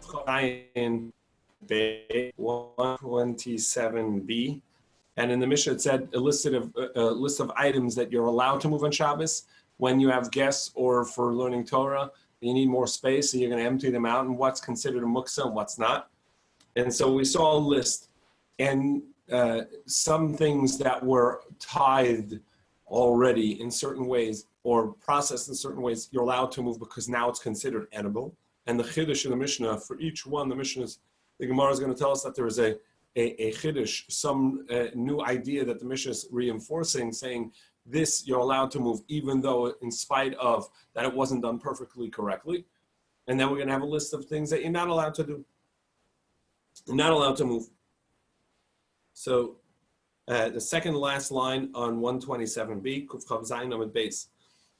Kuf 127b, and in the Mishnah it said a list of items that you're allowed to move on Shabbos when you have guests or for learning Torah. You need more space, and you're going to empty them out, and what's considered a muksa and what's not. And so we saw a list, and some things that were tithed already in certain ways or processed in certain ways, you're allowed to move because now it's considered edible. And the chiddush in the Mishnah, for each one, the Gemara is going to tell us that there is a chiddush, some new idea that the Mishnah is reinforcing, saying this you're allowed to move, even though in spite of that it wasn't done perfectly correctly. And then we're going to have a list of things that you're not allowed to do. You're not allowed to move. So the second last line on 127b, Kuf Chav Zayin Amud Beis.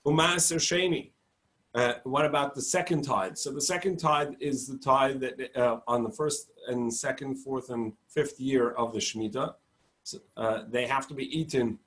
U'ma'aser Sheni. What about the second tithe? So the second tithe is the tithe that on the first and second, fourth, and fifth year of the Shemitah. So, they have to be eaten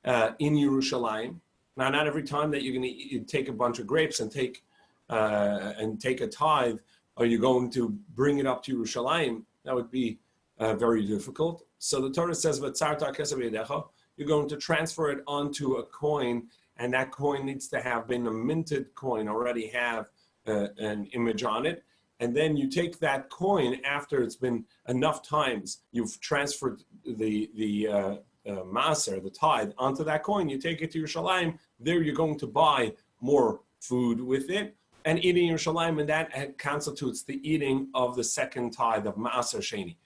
in Yerushalayim. Now, not every time that you're going to take a bunch of grapes and take a tithe, are you going to bring it up to Yerushalayim? That would be very difficult. So the Torah says, you're going to transfer it onto a coin, and that coin needs to have been a minted coin, already have an image on it. And then you take that coin after it's been enough times, you've transferred the maaser, the tithe, onto that coin. You take it to Yerushalayim. There you're going to buy more food with it and eat in Yerushalayim, and that constitutes the eating of the second tithe of maaser sheni.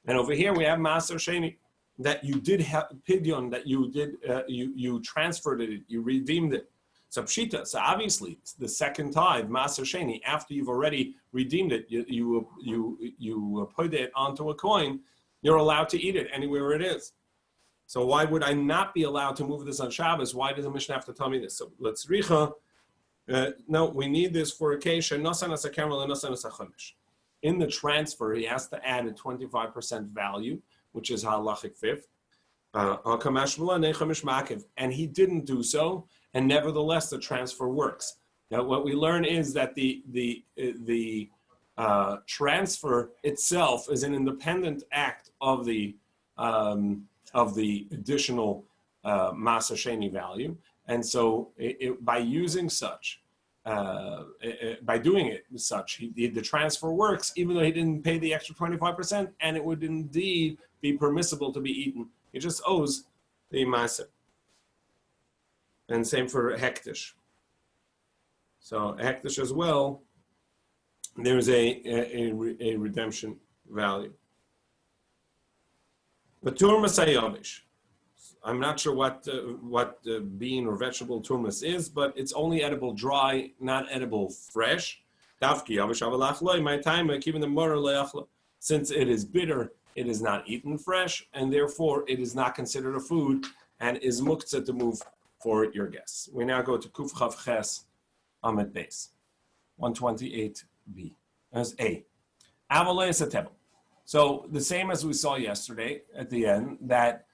And over here we have maaser sheni, that you did have pidyon, that you did you transferred it, you redeemed it. So pshita, so obviously it's the second tithe, maaser sheni, after you've already redeemed it, you put it onto a coin, you're allowed to eat it anywhere it is. So why would I not be allowed to move this on Shabbos? Why does the Mishnah have to tell me this? So let's richa. No, we need this for a case. In the transfer, he has to add a 25% value, which is halachic fifth. And he didn't do so, and nevertheless the transfer works. Now, what we learn is that the transfer itself is an independent act of the additional maaser sheni value, and so by using such. By doing it as such, the transfer works, even though he didn't pay the extra 25%, and it would indeed be permissible to be eaten. He just owes the maaser. And same for hektish. So hektish as well, there's a redemption value. But turmas hayavish. I'm not sure what bean or vegetable turmas is, but it's only edible dry, not edible fresh. Since it is bitter, it is not eaten fresh, and therefore it is not considered a food and is muktzah to move for your guests. We now go to Kuf Chav Ches Amud Beis, 128b. As A. Avalei is a tebel. So the same as we saw yesterday at the end, that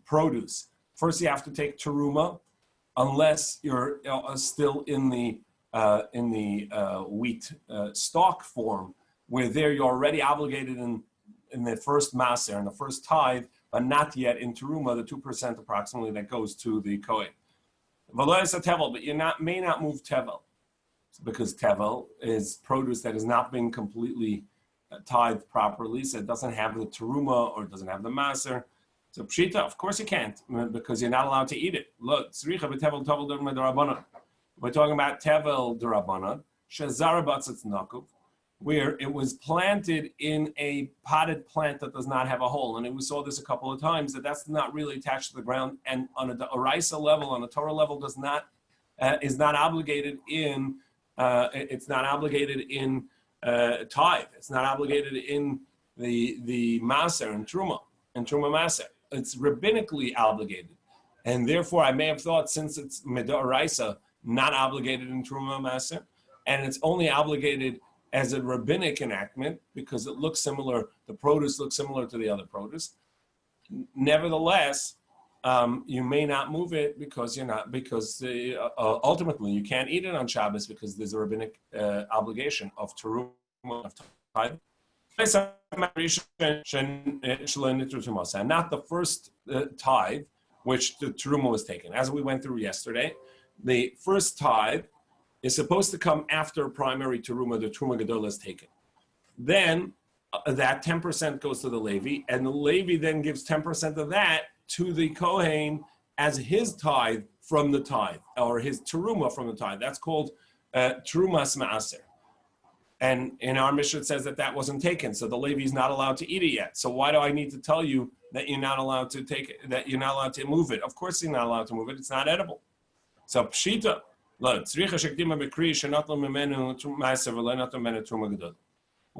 produce. First, you have to take teruma, unless you're still in the wheat stalk form, where there you're already obligated in the first maaser, in the first tithe, but not yet in teruma, the 2% approximately that goes to the kohen. But you may not move tevel, because tevel is produce that has not been completely tithed properly, so it doesn't have the teruma or it doesn't have the maaser. So pshita, of course you can't, because you're not allowed to eat it. Look, we're talking about tevel d'Rabbanan, shezarabatzatz nakuv, where it was planted in a potted plant that does not have a hole, and we saw this a couple of times, that's not really attached to the ground, and on a oraisa level, on a Torah level, is not obligated in it's not obligated in tithe. It's not obligated in the maaser and truma maaser. It's rabbinically obligated, and therefore I may have thought, since it's medoraisa, not obligated in truma maaser, and it's only obligated as a rabbinic enactment because it looks similar. The produce looks similar to the other produce. Nevertheless, you may not move it because ultimately you can't eat it on Shabbos because there's a rabbinic obligation of teruma. tithe. And not the first tithe, which the teruma was taken. As we went through yesterday, the first tithe is supposed to come after primary teruma, the teruma gedola is taken. Then that 10% goes to the Levi, and the Levi then gives 10% of that to the Kohen as his tithe from the tithe, or his teruma from the tithe. That's called terumas ma'aser. And in our Mishnah it says that wasn't taken, so the Levi is not allowed to eat it yet. So why do I need to tell you that you're not allowed to take it, that you're not allowed to move it? Of course you're not allowed to move it. It's not edible. So pshita. What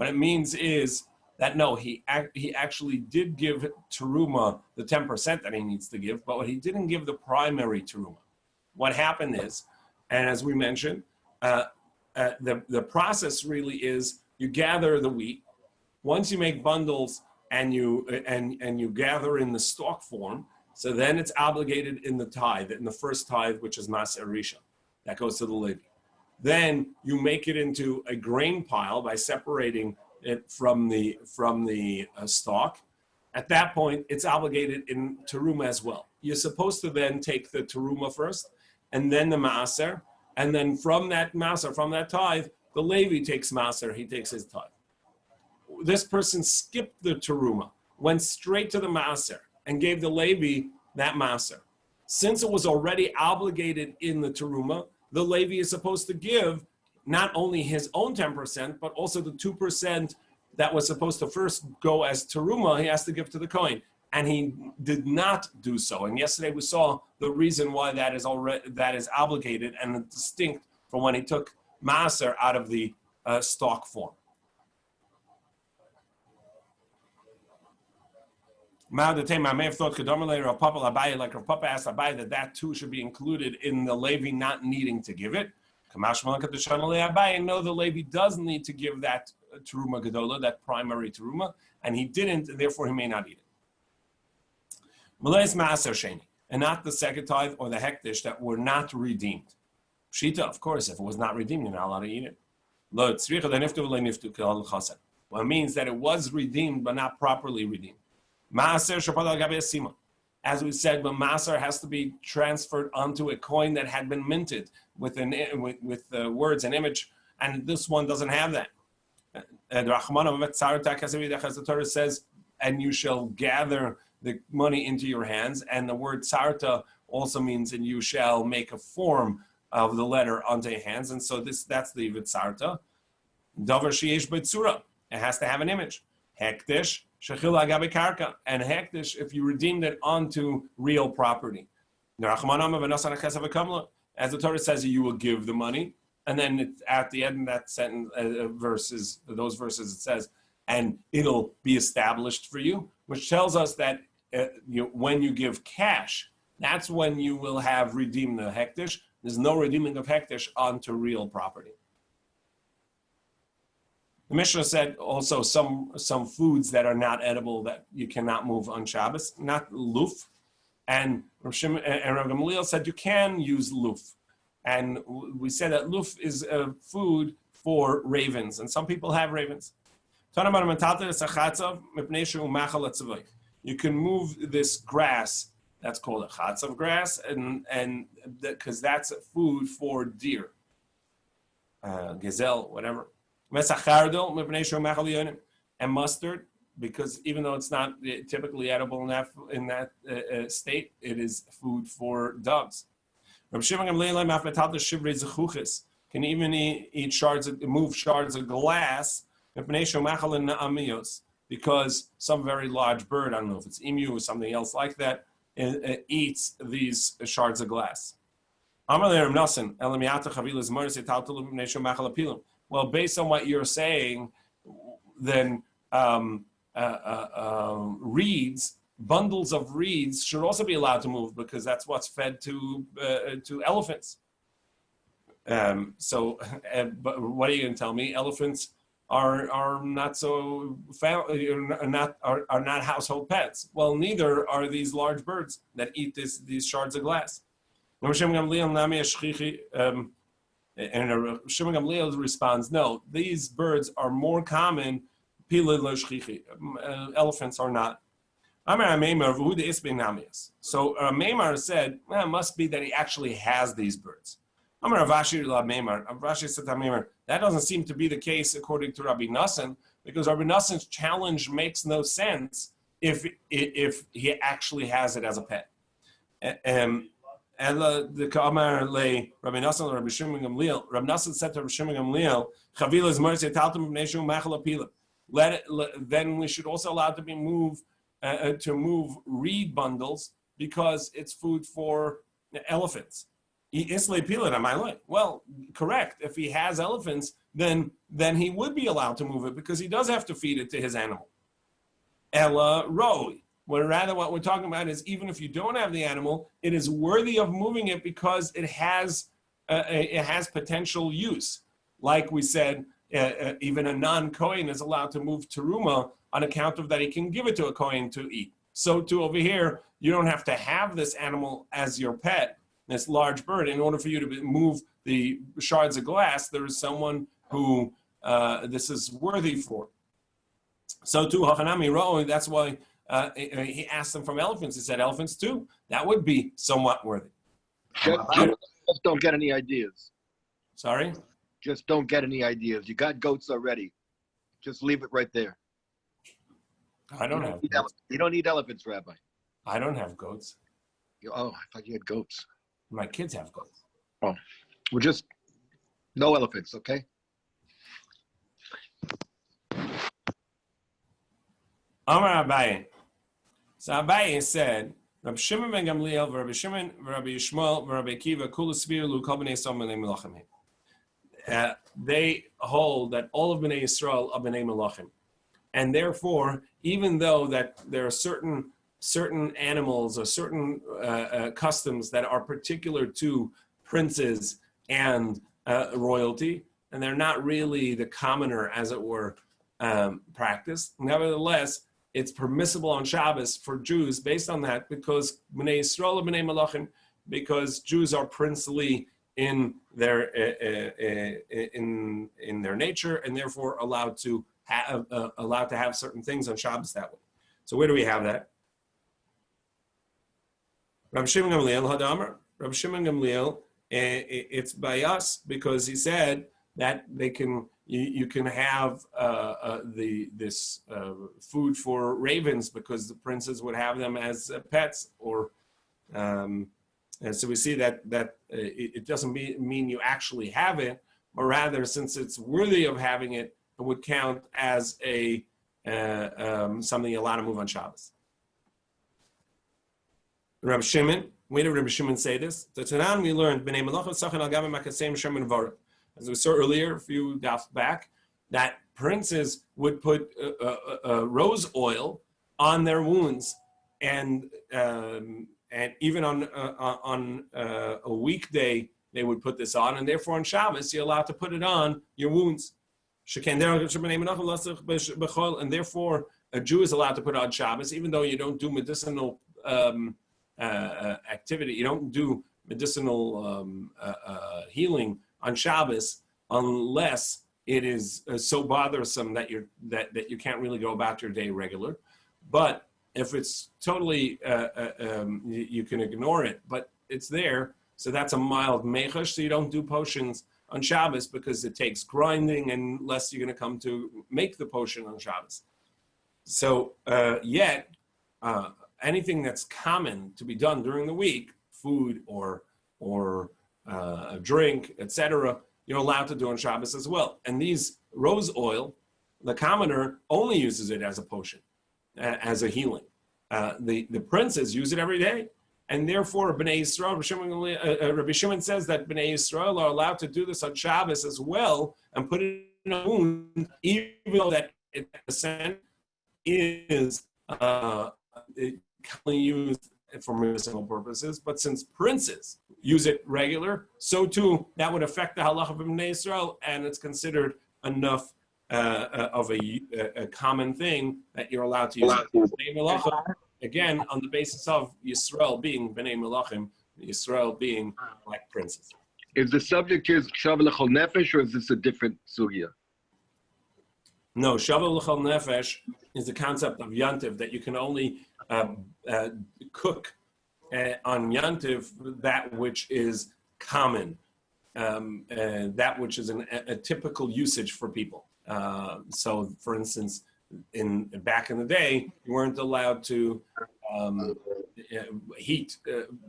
it means is that no, he actually did give teruma the 10% that he needs to give, but what he didn't give the primary teruma. What happened is, and as we mentioned, the process really is you gather the wheat. Once you make bundles and you gather in the stalk form, so then it's obligated in the tithe, in the first tithe, which is Maser Risha. That goes to the Levi. Then you make it into a grain pile by separating it from the stalk. At that point, it's obligated in teruma as well. You're supposed to then take the teruma first, and then the maaser, and then from that maaser, from that tithe, the Levi takes maaser, he takes his tithe. This person skipped the teruma, went straight to the maaser, and gave the Levi that maaser. Since it was already obligated in the teruma, the Levi is supposed to give not only his own 10%, but also the 2% that was supposed to first go as teruma, he has to give to the Kohen. And he did not do so. And yesterday we saw the reason why that is obligated and distinct from when he took maaser out of the stalk form. Like Rav Papa asked Abai that too should be included in the Levi not needing to give it. No, the Levi does need to give that teruma gedola, that primary teruma, and he didn't, and therefore he may not eat it. And not the second tithe or the hektish that were not redeemed. Shita, of course, if it was not redeemed, you're not allowed to eat it. Well, it means that it was redeemed, but not properly redeemed. As we said, but Maaser has to be transferred onto a coin that had been minted with words and image, and this one doesn't have that. As the Torah says, and you shall gather the money into your hands, and the word tsarta also means, and you shall make a form of the letter onto your hands, and so that's the vitzarta. Davar sheyesh b'tzura, it has to have an image. Hektish shechil agabe karka, and hektish if you redeemed it onto real property. As the Torah says, you will give the money, and then at the end of that sentence, those verses, it says, and it'll be established for you, which tells us that when you give cash, that's when you will have redeemed the hektish. There's no redeeming of hektish onto real property. The Mishnah said also some foods that are not edible that you cannot move on Shabbos, not luf. And Rav Gamliel said you can use luf. And we said that luf is a food for ravens, and some people have ravens. You can move this grass, that's called a chatzav grass, and because that's food for deer, gazelle, whatever. And mustard, because even though it's not typically edible in that state, it is food for doves. Can even move shards of glass, because some very large bird, I don't know if it's emu or something else like that, eats these shards of glass. Well, based on what you're saying, then reeds, bundles of reeds, should also be allowed to move because that's what's fed to elephants. But what are you going to tell me? Elephants are not so are not household pets. Well, neither are these large birds that eat these shards of glass. And Shimon Gamliel responds, no, these birds are more common. Elephants are not. So Meimar said, well, it must be that he actually has these birds. Rashi said to Meimar, that doesn't seem to be the case according to Rabbi Nassan, because Rabbi Nassan's challenge makes no sense if he actually has it as a pet. And the Kamar le Rabbi Nassan, Rabbi Shimon Gamliel. Rabbi Nassan said to Rabbi Shimon Gamliel, "Chavila is mercy taltum b'neishu machal apila." Then we should also allow to be moved to move reed bundles because it's food for elephants. Well, correct. If he has elephants, then he would be allowed to move it because he does have to feed it to his animal. Ella roi. Well, rather what we're talking about is even if you don't have the animal, it is worthy of moving it because it has potential use. Like we said, even a non-Kohen is allowed to move teruma on account of that he can give it to a Kohen to eat. So too over here, you don't have to have this animal as your pet, this large bird. In order for you to move the shards of glass, there is someone who this is worthy for. So too, Hachanami Ro'oi, that's why he asked them from elephants. He said elephants too. That would be somewhat worthy. Just don't get any ideas. Sorry? Just don't get any ideas. You got goats already. Just leave it right there. I don't have goats. You don't need elephants, Rabbi. I don't have goats. Oh, I thought you had goats. My kids have goats. Oh, well, just no elephants, okay? Amar Abaye. So Abaye said, Rabbi Shimon ben Gamliel, Rabbi Shimon, Rabbi Yishmael, Rabbi Akiva, Kula Svir, Lu Kol Bnei Yisrael Bnei Melachim. They hold that all of Bnei Yisrael are Bnei Melachim. And therefore, even though that there are certain animals or certain customs that are particular to princes and royalty, and they're not really the commoner, as it were, practice. Nevertheless, it's permissible on Shabbos for Jews based on that because Bnei Yisrael are Bnei Melachim, because Jews are princely in their in their nature, and therefore allowed to have certain things on Shabbos that way. So where do we have that? Rabbi Shimon Gamliel Hadamar. Rabbi Shimon Gamliel, it's by us because he said that they can. You can have this food for ravens because the princes would have them as pets, or and so we see that it doesn't mean you actually have it, but rather since it's worthy of having it, it would count as a something you're allowed to move on Shabbos. Rabbi Shimon, where did Rabbi Shimon say this? The Tanan we learned Bnei Melachim Sachan Al Gam Makasem Shemin Vara. As we saw earlier, a few dafs back, that princes would put rose oil on their wounds, and even on a weekday they would put this on, and therefore on Shabbos you're allowed to put it on your wounds. And therefore a Jew is allowed to put it on Shabbos, even though you don't do medicinal activity, you don't do medicinal healing on Shabbos unless it is so bothersome that you can't really go about your day regular. But if it's totally you can ignore it, but it's there, so that's a mild mechash. So you don't do potions on Shabbos because it takes grinding, unless you're going to come to make the potion on Shabbos. So yet anything that's common to be done during the week, food or a drink, etc., you're allowed to do on Shabbos as well. And these rose oil, the commoner only uses it as a potion, as a healing. The princes use it every day, and therefore Bnei Yisrael, Rabbi Shimon says that Bnei Yisrael are allowed to do this on Shabbos as well and put it in a wound, even though that it is commonly used for medicinal purposes, but since princes use it regular, so too that would affect the halacha of Bnei Yisrael, and it's considered enough of a common thing that you're allowed to use it. Bnei Melachim, again, on the basis of Yisrael being Bnei Melachim, Yisrael being like princes. Is the subject here Shavuot L'chol Nefesh, or is this a different sugya? No, Shavuot L'chol Nefesh is the concept of yantiv, that you can only cook on yantiv that which is common, that which is a typical usage for people. So, for instance, back in the day, you weren't allowed to heat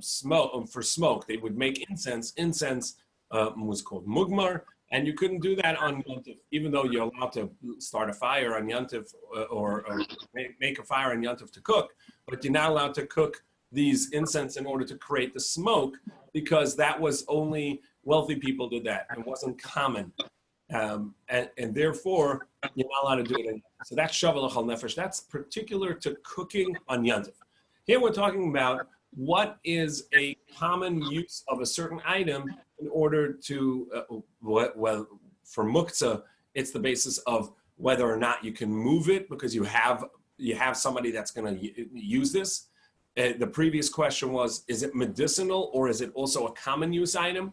smoke for smoke. They would make incense. Incense was called mugmar, and you couldn't do that on Yontif, even though you're allowed to start a fire on Yontif or make a fire on Yontif to cook, but you're not allowed to cook these incense in order to create the smoke, because that was only wealthy people did that. It wasn't common. And therefore, you're not allowed to do it anymore. So that's Shavuot L'chol Nefesh. That's particular to cooking on Yontif. Here we're talking about what is a common use of a certain item in order to, well, for muktzah, it's the basis of whether or not you can move it because you have somebody that's going to use this. The previous question was, is it medicinal or is it also a common use item?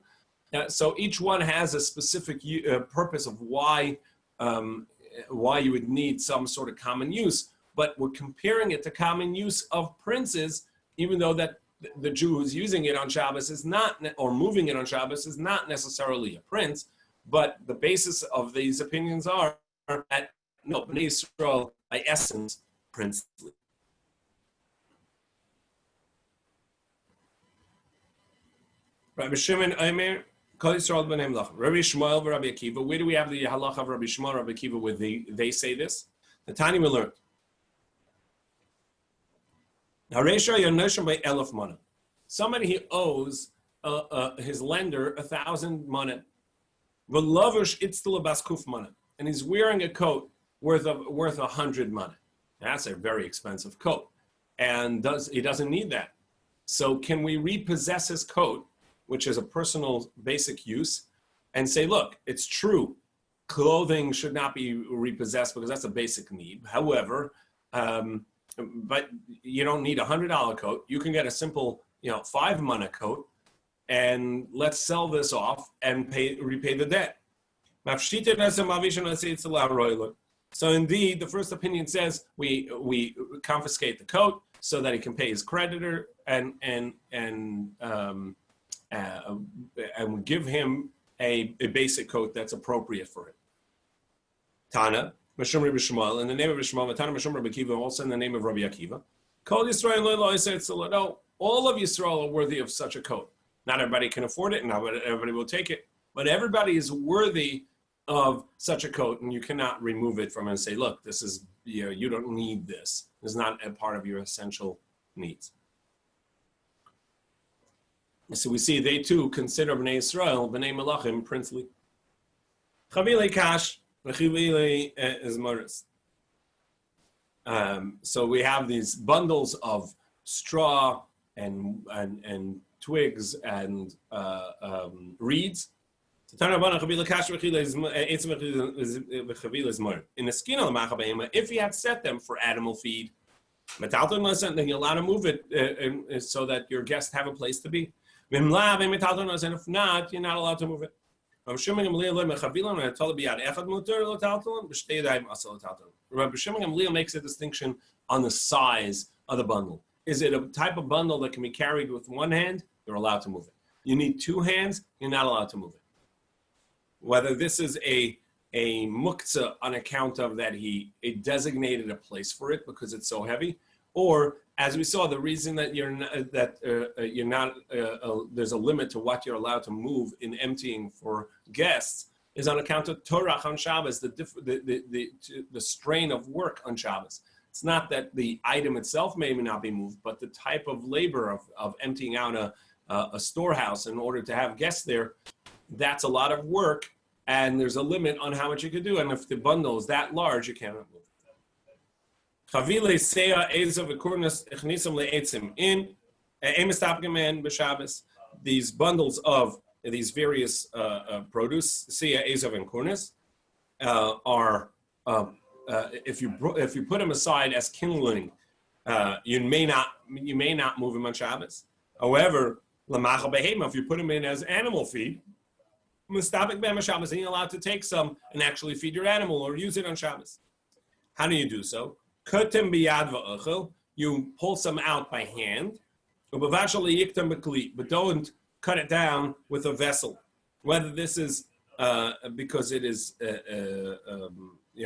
So each one has a specific purpose of why you would need some sort of common use, but we're comparing it to common use of princes, even though that the Jew who's using it on Shabbos is not, or moving it on Shabbos is not necessarily a prince, but the basis of these opinions are that, no, Bnei Yisrael, by essence, princely. Rabbi Shimon Omer, Kol Yisrael b'nei Melachim. Rabbi Shmuel Rabbi Akiva. Where do we have the halacha of Rabbi Shmuel Rabbi Akiva where they say this? The Tani we learned. Somebody he owes his lender 1,000 mana, and he's wearing a coat worth 100 mana. That's a very expensive coat, and he doesn't need that. So can we repossess his coat, which is a personal basic use, and say, look, it's true, clothing should not be repossessed because that's a basic need. However, but you don't need a $100 coat. You can get a simple, 5 mana coat, and let's sell this off and repay the debt. So indeed, the first opinion says we confiscate the coat so that he can pay his creditor and we give him a basic coat that's appropriate for him. Tana. Mashum Rabbi Shmuel, in the name of Rabbi Shmuel, Matana Mashum Rabbi Akiva, also in the name of Rabbi Akiva. Kol Yisrael lo yisrael. No, all of Yisrael are worthy of such a coat. Not everybody can afford it, not everybody will take it, but everybody is worthy of such a coat, and you cannot remove it from it and say, look, this is, you don't need this. It's not a part of your essential needs. So we see they too consider Bnei Yisrael, Bnei Melachim, princely. Chavile Kash. So we have these bundles of straw and twigs and reeds. In the skin of the machabehema, if he had set them for animal feed, then you're allowed to move it so that your guests have a place to be. And if not, you're not allowed to move it. Rabbi Shimon Gamliel makes a distinction on the size of the bundle. Is it a type of bundle that can be carried with one hand? You're allowed to move it. You need 2 hands, you're not allowed to move it. Whether this is a muktzah on account of that he designated a place for it because it's so heavy, or as we saw, the reason that there's a limit to what you're allowed to move in emptying for guests is on account of Torah on Shabbos, the strain of work on Shabbos. It's not that the item itself may not be moved, but the type of labor of emptying out a storehouse in order to have guests there, that's a lot of work, and there's a limit on how much you can do. And if the bundle is that large, you cannot move. Chavile seya ezav v'kurnas echnisam le'etzim in emestapgeman b'Shabbos. These bundles of these various produce, seya ezav and kurnas, are if you put them aside as kindling, you may not move them on Shabbos. However, lamachal behema, if you put them in as animal feed, Mustabik b'em Shabbos, and you're allowed to take some and actually feed your animal or use it on Shabbos. How do you do so? Kotem biyad va'achel, you pull some out by hand, but don't cut it down with a vessel. Whether this is because it is,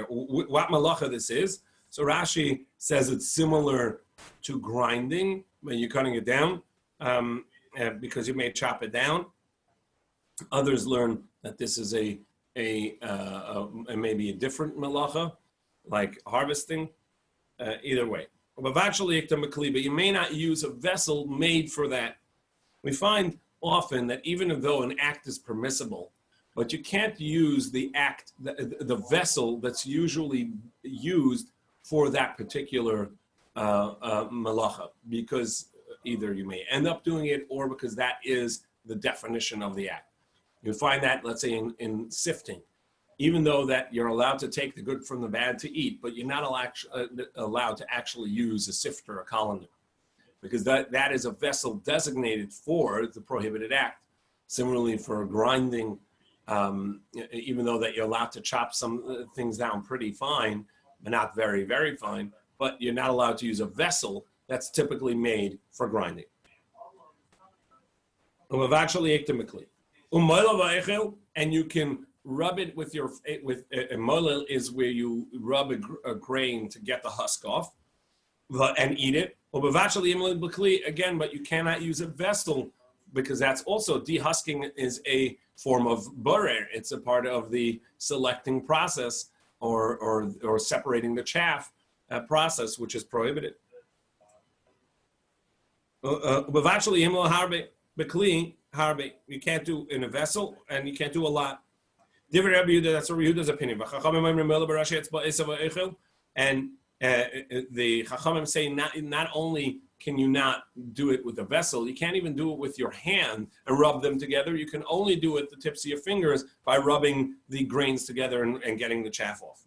what malacha this is. So Rashi says it's similar to grinding when you're cutting it down, because you may chop it down. Others learn that this is a maybe a different malacha, like harvesting. Either way, but you may not use a vessel made for that. We find often that even though an act is permissible, but you can't use the act, the vessel that's usually used for that particular malacha, because either you may end up doing it or because that is the definition of the act. You find that, let's say, in sifting, even though that you're allowed to take the good from the bad to eat, but you're not allowed to actually use a sifter, a colander, because that is a vessel designated for the prohibited act. Similarly, for grinding, even though that you're allowed to chop some things down pretty fine, but not very, very fine, but you're not allowed to use a vessel that's typically made for grinding. And you can rub it with a molel is where you rub a grain to get the husk off and eat it. Again, but you cannot use a vessel, because that's also dehusking is a form of borer. It's a part of the selecting process or separating the chaff process, which is prohibited. You can't do in a vessel, and you can't do a lot. That's Rabbi Yehuda's opinion. And the Chachamim say not only can you not do it with a vessel, you can't even do it with your hand and rub them together. You can only do it the tips of your fingers by rubbing the grains together and getting the chaff off.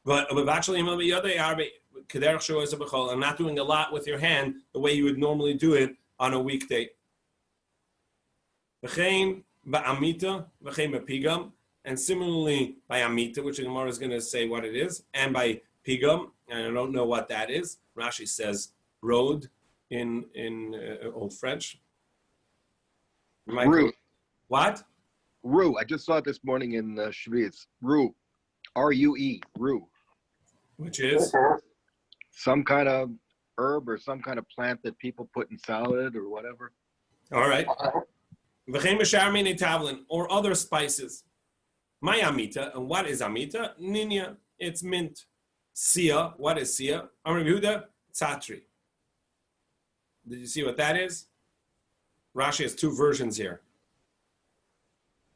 But I'm not doing a lot with your hand the way you would normally do it on a weekday. And similarly by Amita, which the Gemara is going to say what it is, and by Pigam, and I don't know what that is. Rashi says road in Old French. Rue. What? Rue. I just saw it this morning in Shvi. Rue. R-U-E. Rue. Which is? Some kind of herb or some kind of plant that people put in salad or whatever. All right. Or other spices. My Amita, and what is Amita? Ninya, it's mint. Sia, what is Sia? Rabbi Yehuda, Tzatri. Did you see what that is? Rashi has two versions here.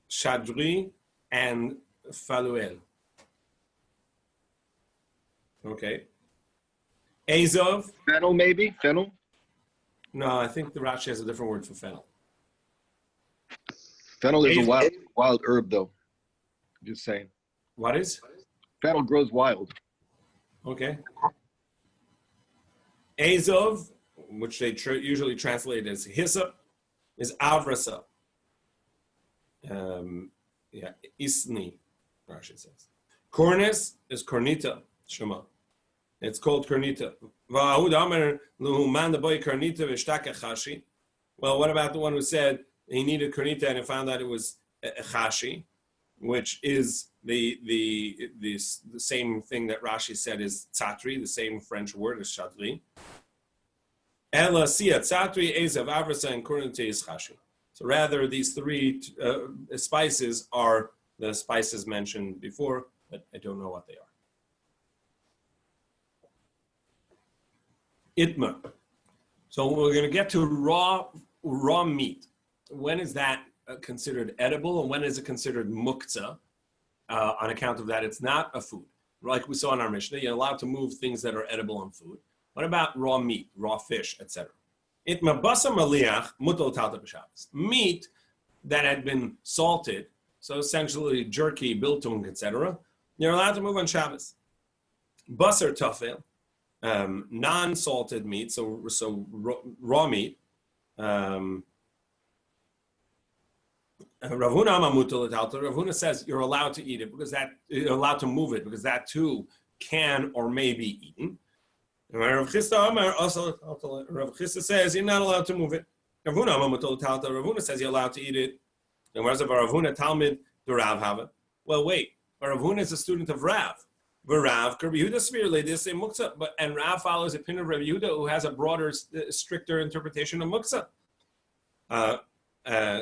Shadri and Faluel. Okay. Azov. Fennel, maybe? Fennel? No, I think the Rashi has a different word for fennel. Fennel is a wild herb, though. Just saying. What is? Fennel grows wild. Okay. Azov, which they usually translate as hyssop, is avrasa. Isni, Rashi says. Cornus is cornita, Shema. It's called cornita. Well, what about the one who said he needed cornita and found out it was chashi, which is the same thing that Rashi said is tzatri, the same French word as shadri. Ela sia tzatri, ezav avrasa, and cornita is chashi. So rather, these three spices are the spices mentioned before, but I don't know what they are. Itma. So we're going to get to raw meat. When is that considered edible, and when is it considered muktzah? On account of that, it's not a food. Like we saw in our Mishnah, you're allowed to move things that are edible on food. What about raw meat, raw fish, etc.? Itma basa maliach mutal talta b'Shabbos. Meat that had been salted, so essentially jerky, biltung, etc., you're allowed to move on Shabbos. Basar tafel, non-salted meat, so raw meat, Rav Huna says you're allowed to eat it because you're allowed to move it because that too can or may be eaten. Rav Chisda says you're not allowed to move it. Rav Huna says you're allowed to eat it. And whereas Rav Huna Talmud the Rav have it. Well, wait. Rav Huna is a student of Rav. Rav and Rav follows the opinion of Rabbi Yehuda, who has a broader, stricter interpretation of muktzah.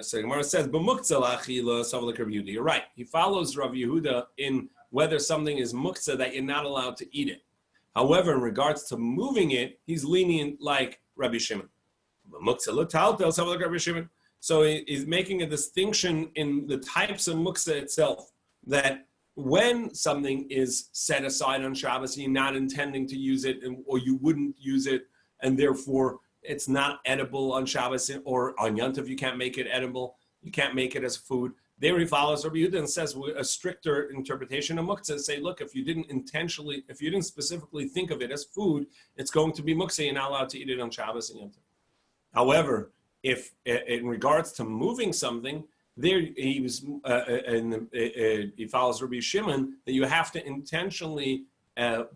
So Gemara says, you're right. He follows Rabbi Yehuda in whether something is muktzah that you're not allowed to eat it. However, in regards to moving it, he's lenient like Rabbi Shimon. So he's making a distinction in the types of muktzah itself, that when something is set aside on Shabbos, you're not intending to use it, or you wouldn't use it, and therefore it's not edible on Shabbos, or on Yom Tov you can't make it edible, you can't make it as food. There he follows Rabbi Yehuda and says a stricter interpretation of muktzah. Say, look, if you didn't specifically think of it as food, it's going to be muktzah. You're not allowed to eat it on Shabbos and Yom Tov. However, if in regards to moving something, there he was, he follows Rabbi Shimon that you have to intentionally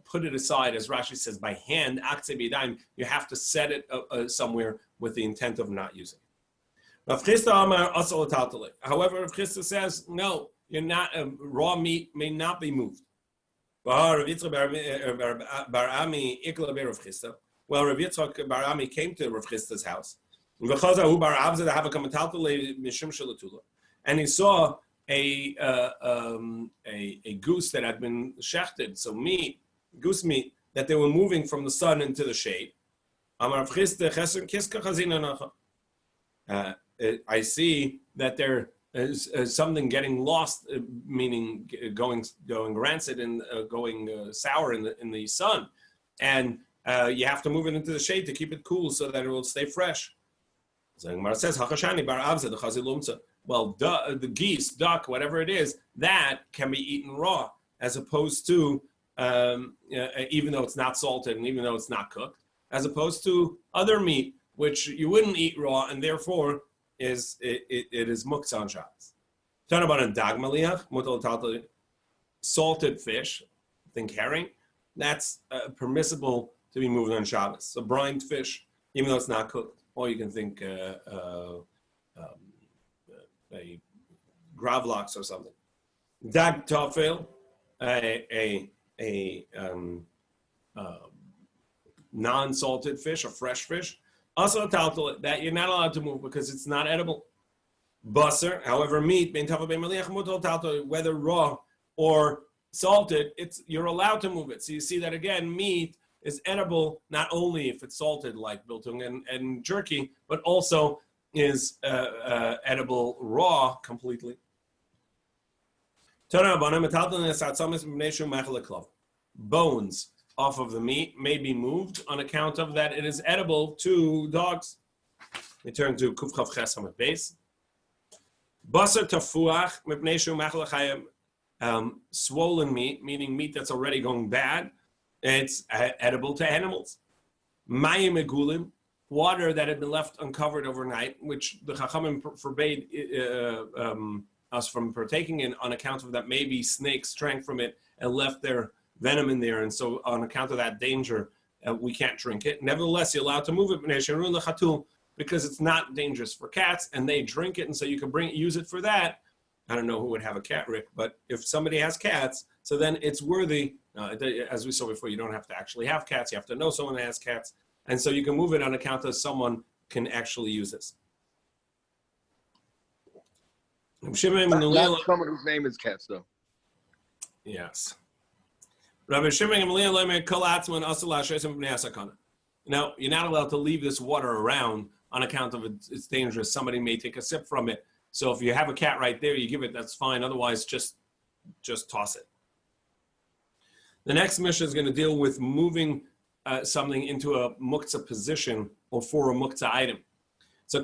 put it aside, as Rashi says, by hand. You have to set it somewhere with the intent of not using it. However, Rav Chisda says no, you're not. Raw meat may not be moved. Well, Rav Yitzchak Bar Ami came to Rav Chisda's house. And he saw a goose that had been shechted, so goose meat, that they were moving from the sun into the shade. I see that there is something getting lost, meaning going rancid and going sour in the sun, and you have to move it into the shade to keep it cool so that it will stay fresh. So Gemara says, well, the geese, duck, whatever it is, that can be eaten raw, as opposed to, even though it's not salted and even though it's not cooked, as opposed to other meat, which you wouldn't eat raw, and therefore it is muktzah on Shabbos. Turn about a dag maliach, salted fish, think herring, that's permissible to be moved on Shabbos. So brined fish, even though it's not cooked. Or you can think a gravlax or something. Dag tafel, a non-salted fish, a fresh fish. Also taltal, that you're not allowed to move because it's not edible. Basar, however, meat, whether raw or salted, you're allowed to move it. So you see that again, meat is edible not only if it's salted like biltung and jerky, but also is edible raw completely. Bones off of the meat may be moved on account of that it is edible to dogs. We turn to Kuf Chav Ches Hamad Beis. Basar tafuach mipnei shu machal chayim, swollen meat, meaning meat that's already going bad. It's edible to animals. Mayim egulim, water that had been left uncovered overnight, which the Chachamim forbade us from partaking in on account of that maybe snakes drank from it and left their venom in there, and so on account of that danger, we can't drink it. Nevertheless, you're allowed to move it because it's not dangerous for cats, and they drink it, and so you can use it for that. I don't know who would have a cat, Rick, but if somebody has cats, so then it's worthy. As we saw before, you don't have to actually have cats. You have to know someone that has cats. And so you can move it on account of someone can actually use this. Not someone whose name is Cats, though. Yes. Rabbi Shimon Now, you're not allowed to leave this water around on account of it's dangerous. Somebody may take a sip from it. So if you have a cat right there, you give it, that's fine. Otherwise, just toss it. The next mission is going to deal with moving something into a muktzah position or for a muktzah item. So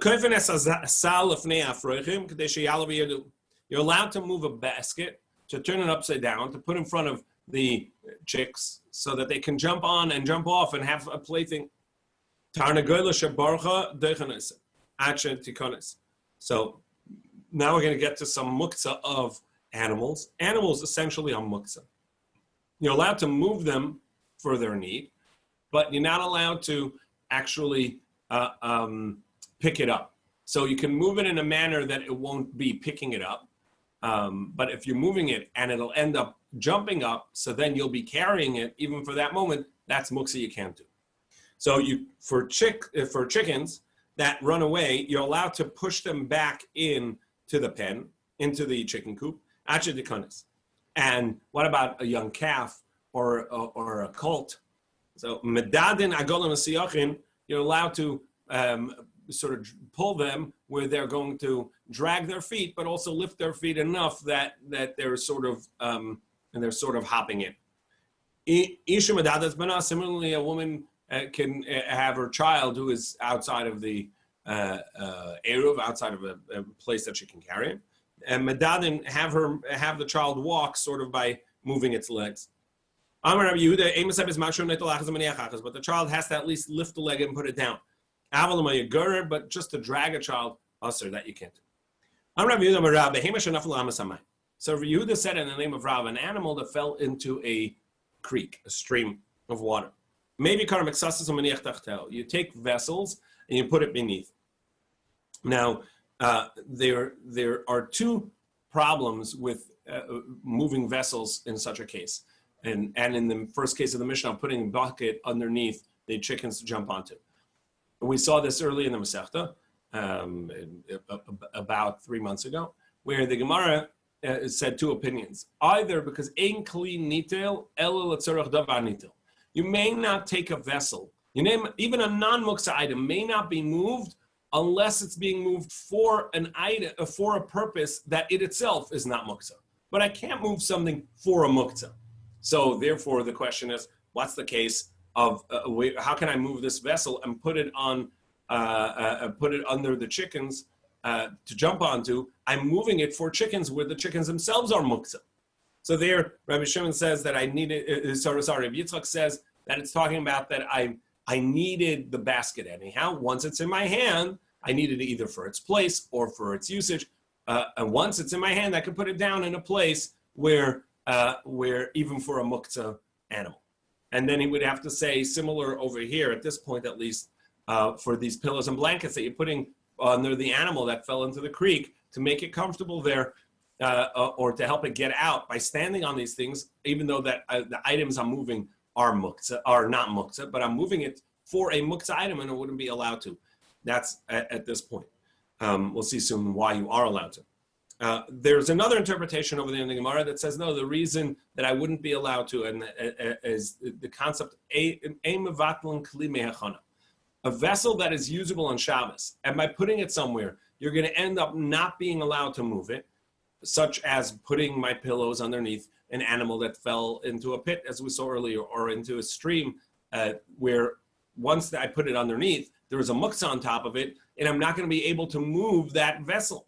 you're allowed to move a basket, to turn it upside down, to put in front of the chicks so that they can jump on and jump off and have a plaything. So Now we're going to get to some muktzah of animals. Animals essentially are muktzah. You're allowed to move them for their need, but you're not allowed to actually pick it up. So you can move it in a manner that it won't be picking it up. But if you're moving it and it'll end up jumping up, so then you'll be carrying it even for that moment, that's muktzah you can't do. So for chickens that run away, you're allowed to push them back in to the pen, into the chicken coop, and what about a young calf or a colt? So medadin agolim asiyachin, you're allowed to sort of pull them where they're going to drag their feet, but also lift their feet enough that they're sort of hopping in. Isha medadas bana. Similarly, a woman can have her child who is outside of the eruv, outside of a place that she can carry him, and medadin have the child walk sort of by moving its legs. But the child has to at least lift the leg and put it down. But just to drag a child, that you can't do. So Rabbi Yehuda said in the name of Rav, an animal that fell into a creek, a stream of water. Maybe you take vessels and you put it beneath. Now, there are two problems with moving vessels in such a case. And in the first case of the Mishnah, putting a bucket underneath the chickens to jump onto. We saw this early in the Masechta, about 3 months ago, where the Gemara said two opinions. Either because ein kli nitel elo letzorach davar nitel. You may not take a vessel. Even a non-muktzah item may not be moved unless it's being moved for an item, for a purpose that it itself is not muktzah. But I can't move something for a muktzah. So therefore, the question is, what's the case of how can I move this vessel and put it on, put it under the chickens to jump onto? I'm moving it for chickens where the chickens themselves are muktzah. So there, Rabbi Shimon says that I needed. Rabbi Yitzchak says that it's talking about that I needed the basket anyhow. Once it's in my hand, I needed it either for its place or for its usage. And once it's in my hand, I can put it down in a place where even for a muktzah animal. And then he would have to say similar over here at this point, at least for these pillows and blankets that you're putting under the animal that fell into the creek to make it comfortable there or to help it get out by standing on these things, even though that the items I'm moving are not muktzah, but I'm moving it for a muktzah item and it wouldn't be allowed to. That's at this point. We'll see soon why you are allowed to. There's another interpretation over there in the Gemara that says, no, the reason that I wouldn't be allowed to is the concept, a vessel that is usable on Shabbos. And by putting it somewhere, you're going to end up not being allowed to move it, such as putting my pillows underneath an animal that fell into a pit, as we saw earlier, or into a stream where once I put it underneath, there is a muktzah on top of it, and I'm not going to be able to move that vessel.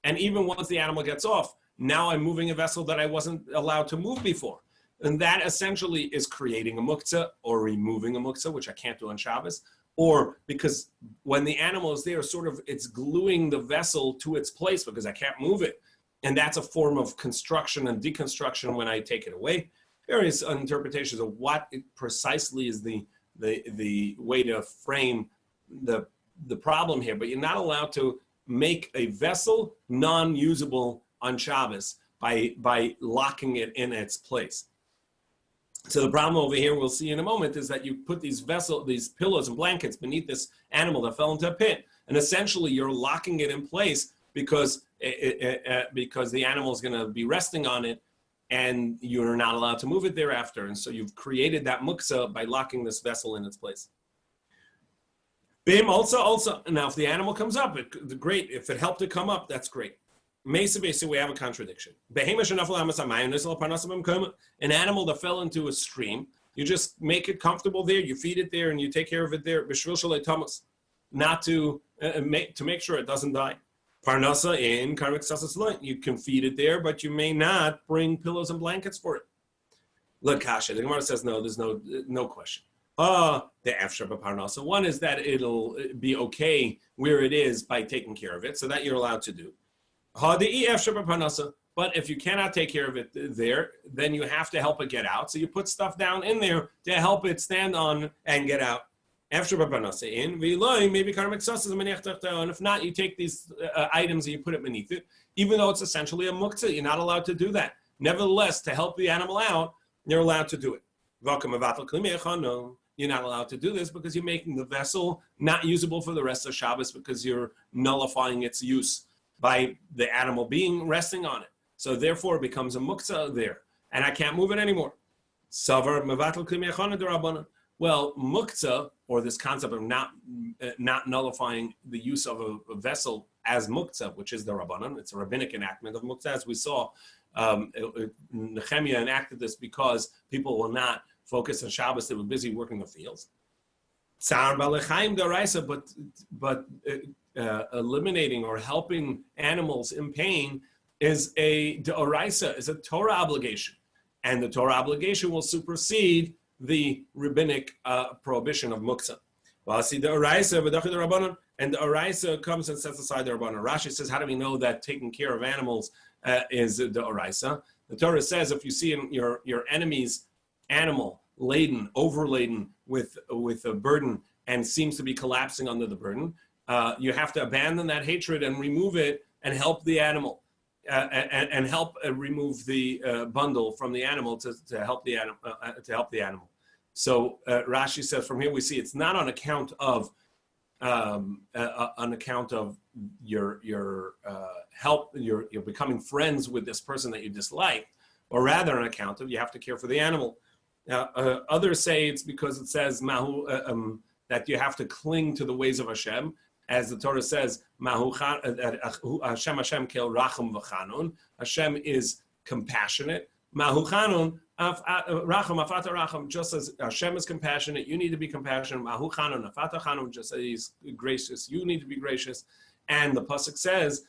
And even once the animal gets off, now I'm moving a vessel that I wasn't allowed to move before. And that essentially is creating a muktzah or removing a muktzah, which I can't do on Shabbos, or because when the animal is there, sort of it's gluing the vessel to its place because I can't move it. And that's a form of construction and deconstruction when I take it away. Various interpretations of what precisely is the way to frame the problem here, but you're not allowed to make a vessel non-usable on Shabbos by locking it in its place. So the problem over here, we'll see in a moment, is that you put these pillows and blankets beneath this animal that fell into a pit, and essentially you're locking it in place because the animal is going to be resting on it, and you're not allowed to move it thereafter. And so you've created that muktzah by locking this vessel in its place. Also, now if the animal comes up, great. If it helped it come up, that's great. Mesa, we have a contradiction. An animal that fell into a stream, you just make it comfortable there, you feed it there, and you take care of it there, not to make sure it doesn't die. Parnasa in karmik sasas, you can feed it there, but you may not bring pillows and blankets for it. Look, Kasha, the Gemara says no, there's no question. The afshar b'parnasa. One is that it'll be okay where it is by taking care of it, so that you're allowed to do. But if you cannot take care of it there, then you have to help it get out. So you put stuff down in there to help it stand on and get out. And if not, you take these items and you put it beneath it, even though it's essentially a muktzah. You're not allowed to do that. Nevertheless, to help the animal out, you're allowed to do it. You're not allowed to do this because you're making the vessel not usable for the rest of Shabbos because you're nullifying its use by the animal resting on it. So therefore it becomes a muktzah there, and I can't move it anymore. Well, muktzah, or this concept of not nullifying the use of a vessel as muktzah, which is the rabbanon, it's a rabbinic enactment of muktzah, as we saw. Nehemiah enacted this because people will not focus on Shabbos; they were busy working the fields. But eliminating or helping animals in pain is a d'oraisa, is a Torah obligation, and the Torah obligation will supersede the rabbinic prohibition of muktzah. And the oraisa comes and sets aside the rabbanon. Rashi says, how do we know that taking care of animals is the oraisa? The Torah says if you see your enemy's animal overladen with a burden and seems to be collapsing under the burden, you have to abandon that hatred and remove it and help the animal. And help remove the bundle from the animal to help the animal. So Rashi says from here we see it's not on account of your help, you're becoming friends with this person that you dislike, or rather on account of you have to care for the animal. Others say it's because it says that you have to cling to the ways of Hashem. As the Torah says, Hashem kel rachum v'chanun. Hashem is compassionate. Mahu chanun, rachum, just as Hashem is compassionate, you need to be compassionate. Mahu chanun, afata chanun, just as He's gracious, you need to be gracious. And the pasuk says,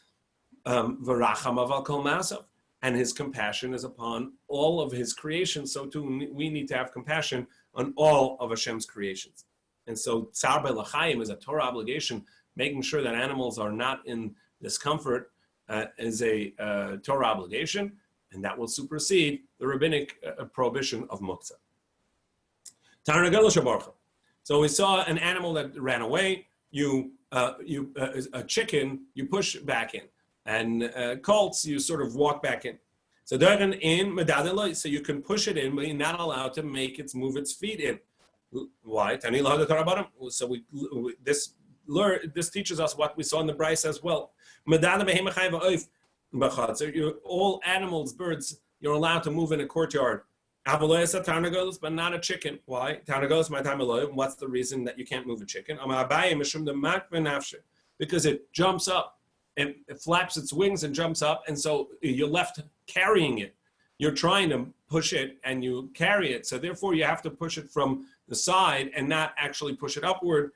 v'racham aval kol masav, and His compassion is upon all of His creations. So too, we need to have compassion on all of Hashem's creations. And so, tzar b'lachayim is a Torah obligation. Making sure that animals are not in discomfort is a Torah obligation, and that will supersede the rabbinic prohibition of muktzah. So we saw an animal that ran away. A chicken you push back in, and colts you sort of walk back in. So so you can push it in, but you're not allowed to move its feet in. Why? So this teaches us what we saw in the Bryce as well. All animals, birds, you're allowed to move in a courtyard. But not a chicken. Why? What's the reason that you can't move a chicken? Because it jumps up, and it flaps its wings and jumps up, and so you're left carrying it. You're trying to push it and you carry it. So therefore you have to push it from the side and not actually push it upward.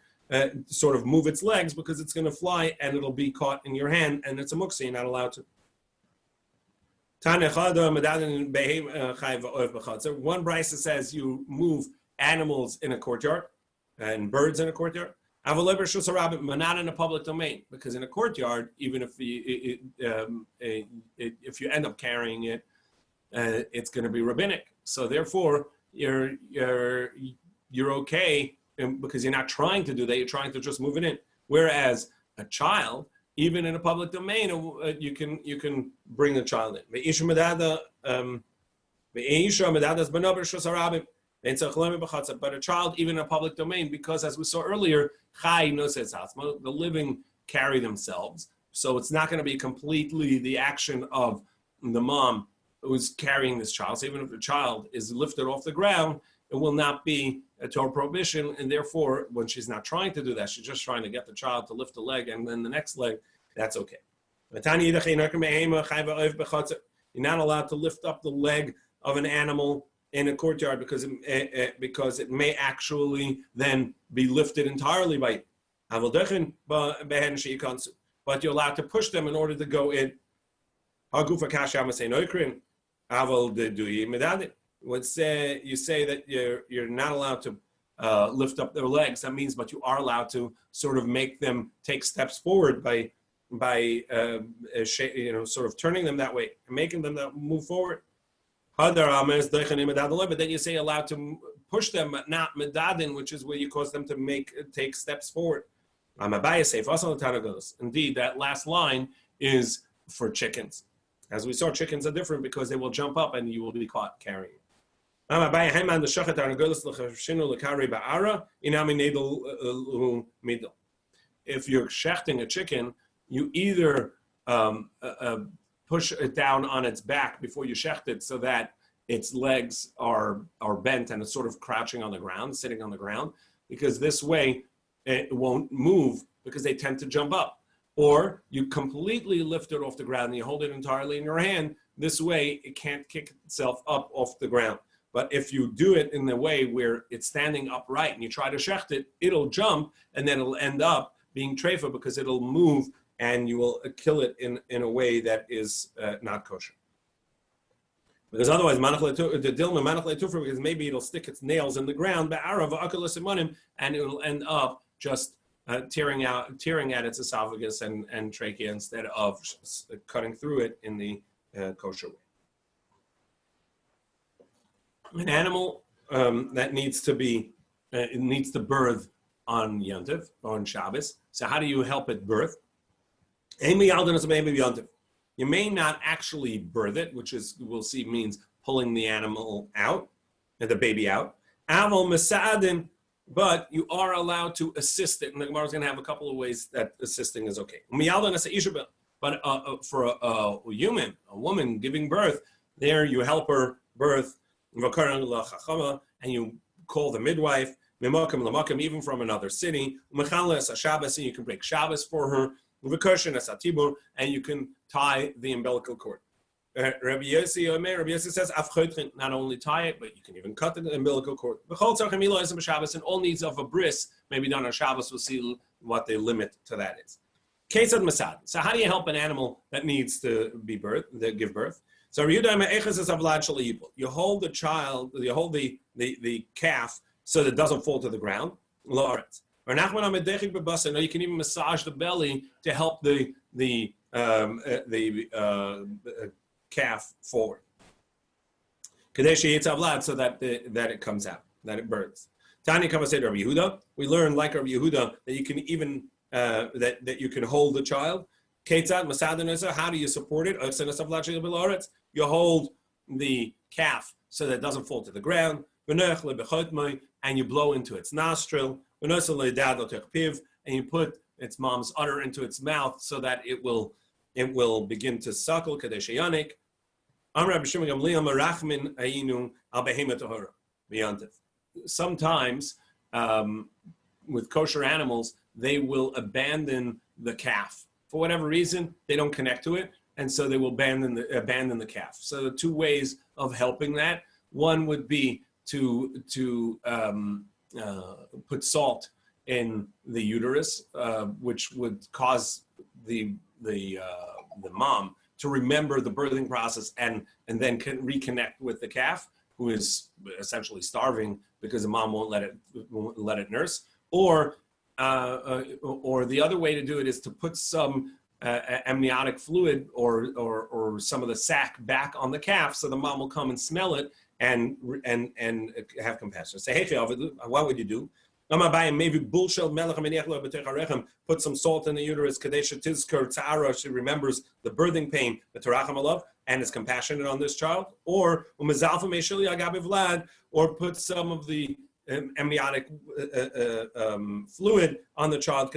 Sort of move its legs because it's going to fly and it'll be caught in your hand, and it's a muktzah, you're not allowed to. One brisa says you move animals in a courtyard and birds in a courtyard, but not in a public domain, because in a courtyard, even if you end up carrying it, it's going to be rabbinic. So therefore, you're okay. Because you're not trying to do that, you're trying to just move it in. Whereas a child, even in a public domain, you can bring a child in. But a child, even in a public domain, because as we saw earlier, the living carry themselves. So it's not going to be completely the action of the mom who's carrying this child. So even if the child is lifted off the ground, it will not be a Torah prohibition, and therefore, when she's not trying to do that, she's just trying to get the child to lift a leg, and then the next leg, that's okay. You're not allowed to lift up the leg of an animal in a courtyard because it may actually then be lifted entirely by you. But you're allowed to push them in order to go in. When you say that you're not allowed to lift up their legs, that means, but you are allowed to sort of make them take steps forward by sort of turning them that way, making them that move forward. But then you say allowed to push them, but not medadin, which is where you cause them to take steps forward. Indeed, that last line is for chickens. As we saw, chickens are different because they will jump up and you will be caught carrying. If you're shechting a chicken, you either push it down on its back before you shecht it so that its legs are bent and it's sort of crouching on the ground, sitting on the ground, because this way it won't move because they tend to jump up. Or you completely lift it off the ground and you hold it entirely in your hand. This way it can't kick itself up off the ground. But if you do it in a way where it's standing upright and you try to shecht it, it'll jump and then it'll end up being treifa because it'll move and you will kill it in a way that is not kosher. Because otherwise, because maybe it'll stick its nails in the ground, and it'll end up just tearing at its esophagus and trachea instead of cutting through it in the kosher way. An animal that needs to birth on Yontif, on Shabbos. So how do you help it birth? You may not actually birth it, which is, we'll see, means pulling the animal out, the baby out. But you are allowed to assist it. And the Gemara is going to have a couple of ways that assisting is okay. But for a human, a woman giving birth, there you help her birth, and you call the midwife, even from another city, and you can break Shabbos for her, and you can tie the umbilical cord. Rabbi Yossi says, not only tie it, but you can even cut the umbilical cord. And all needs of a bris may be done on Shabbos. We'll see what the limit to that is. So how do you help an animal that needs to be give birth? So you hold the child, you hold the calf so that it doesn't fall to the ground. No, you can even massage the belly to help the calf forward. So that it comes out, that it births. Tani Kama said Rabbi Yehuda. We learn like Rabbi Yehuda that you can even that you can hold the child. How do you support it? You hold the calf so that it doesn't fall to the ground, and you blow into its nostril, and you put its mom's udder into its mouth so that it will begin to suckle. Sometimes with kosher animals, they will abandon the calf. For whatever reason, they don't connect to it, and so they will abandon the calf. So the two ways of helping that, one would be to put salt in the uterus, which would cause the mom to remember the birthing process and then can reconnect with the calf, who is essentially starving because the mom won't let it nurse. Or the other way to do it is to put some amniotic fluid or some of the sac back on the calf, so the mom will come and smell it and have compassion. Say, hey, what would you do? Put some salt in the uterus. She remembers the birthing pain, and is compassionate on this child. Or put some of the amniotic fluid on the child.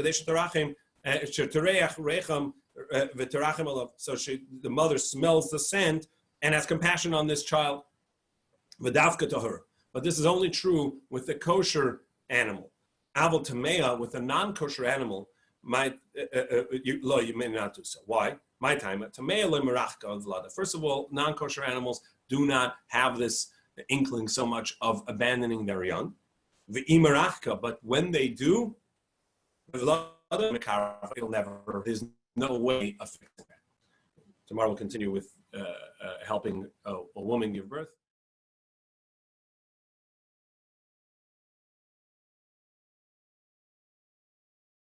So the mother smells the scent and has compassion on this child. But this is only true with the kosher animal. Aval tamea, with a non-kosher animal, you may not do so. Why? My time. First of all, non-kosher animals do not have this inkling so much of abandoning their young. But when they do, it'll never. There's no way of fixing that. Tomorrow we'll continue with helping a woman give birth.